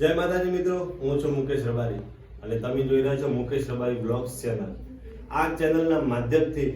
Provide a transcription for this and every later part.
જય માતાજી મિત્રો, હું છું મુકેશ રબારી અને તમે જોઈ રહ્યા છો મુકેશ રબારી બ્લોગ્સ ચેનલ। આ ચેનલના માધ્યમથી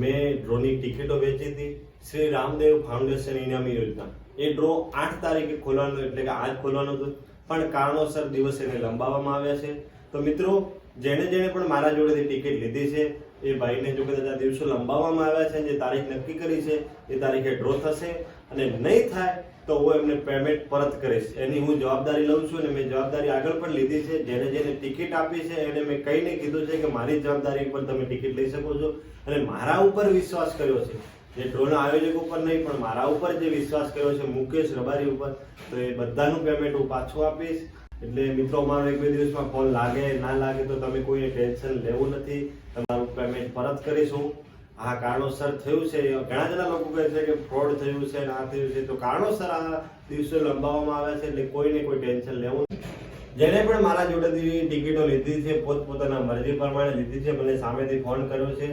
મેં ડ્રોની ટિકિટો વેચી હતી શ્રી રામદેવ ફાઉન્ડેશન ઇનામી યોજના। એ ડ્રો 8 તારીખે ખોલવાનો એટલે કે આજ ખોલવાનો હતો, પણ કારણોસર દિવસ એને લંબાવવામાં આવ્યા છે। તો મિત્રો, જેણે પણ મારા જોડેથી ટિકિટ લીધી છે એ ભાઈને જો કદાચ આ દિવસો લંબાવવામાં આવ્યા છે, જે તારીખ નક્કી કરી છે એ તારીખે ડ્રો થશે અને નહીં થાય તો હું એમને પેમેન્ટ પરત કરીશ। એની હું જવાબદારી લઉં છું અને મેં જવાબદારી આગળ પણ લીધી છે। જેને ટિકિટ આપી છે એને મેં કહીને કીધું છે કે મારી જવાબદારી ઉપર તમે ટિકિટ લઈ શકો છો અને મારા ઉપર વિશ્વાસ કર્યો છે, જે ડ્રોના આયોજક ઉપર નહીં પણ મારા ઉપર જે વિશ્વાસ કર્યો છે મુકેશ રબારી ઉપર, તો એ બધાનું પેમેન્ટ હું પાછું આપીશ। એટલે મિત્રો, મારો 1-2 દિવસમાં ફોન લાગે ના લાગે તો તમે કોઈને ટેન્શન લેવું નથી, તમારું પેમેન્ટ પરત કરીશું। આ કારણોસર થયું છે, ઘણા લોકો કહે છે કે ફ્રોડ થયું છે, આ થયું છે, તો કારણોસર આ દિવસો લંબાવવામાં આવ્યા છે, એટલે કોઈને કોઈ ટેન્શન લેવું નથી। જેને પણ મારા જોડેથી ટિકિટો લીધી છે પોતપોતાના મરજી પ્રમાણે લીધી છે, મને સામેથી ફોન કર્યો છે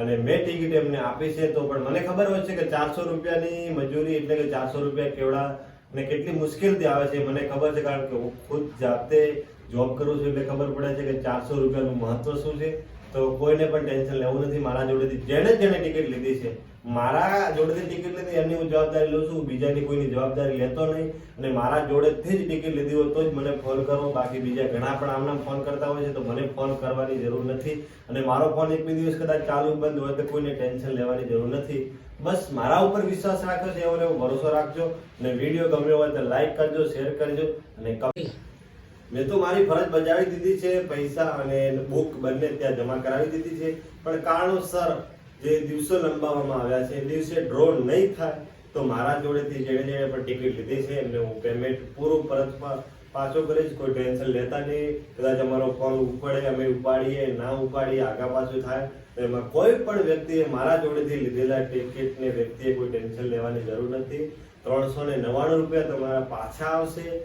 અને મેં ટિકિટ એમને આપી છે। તો પણ મને ખબર હોય છે કે 400 રૂપિયાની મજૂરી એટલે કે 400 રૂપિયા કેવડા અને કેટલી મુશ્કેલથી આવે છે મને ખબર છે, કારણ કે હું ખુદ જાતે જોબ કરું છું એટલે ખબર પડે છે કે 400 રૂપિયાનું મહત્વ શું છે। તો કોઈને પણ ટેન્શન લેવું નથી। મારા જોડેથી જેણે ટિકિટ લીધી છે, મારા જોડેથી ટિકિટ લીધી એની હું જવાબદારી લઉં છું, બીજાની કોઈની જવાબદારી લેતો નહીં। અને મારા જોડેથી જ ટિકિટ લીધી હોય તો જ મને ફોન કરો, બાકી બીજા ઘણા પણ આમનામ ફોન કરતા હોય છે તો મને ફોન કરવાની જરૂર નથી। અને મારો ફોન 1-2 દિવસ કદાચ ચાલુ બંધ હોય તો કોઈને ટેન્શન લેવાની જરૂર નથી। બસ મારા ઉપર વિશ્વાસ રાખો છે, એવો ભરોસો રાખજો અને વિડીયો ગમ્યો હોય તો લાઈક કરજો, શેર કરજો અને મેં તો મારી ફરજ બજાવી દીધી છે, પૈસા અને બુક બંને ત્યાં જમા કરાવી દીધી છે, પણ કારણોસર જે દિવસો લંબાવવામાં આવ્યા છે એ દિવસે ડ્રો નહીં થાય તો મારા જોડેથી જેણે પણ ટિકિટ લીધી છે એમને હું પેમેન્ટ પૂરું પરત પાછો કરીશ। કોઈ ટેન્શન લેતા નહીં। કદાચ અમારો ફોન ઉપડે, અમે ઉપાડીએ ના ઉપાડીએ, આગા પાછું થાય તો એમાં કોઈ પણ વ્યક્તિએ મારા જોડેથી લીધેલા ટિકિટને વ્યક્તિએ કોઈ ટેન્શન લેવાની જરૂર નથી। 399 રૂપિયા તમારા પાછા આવશે।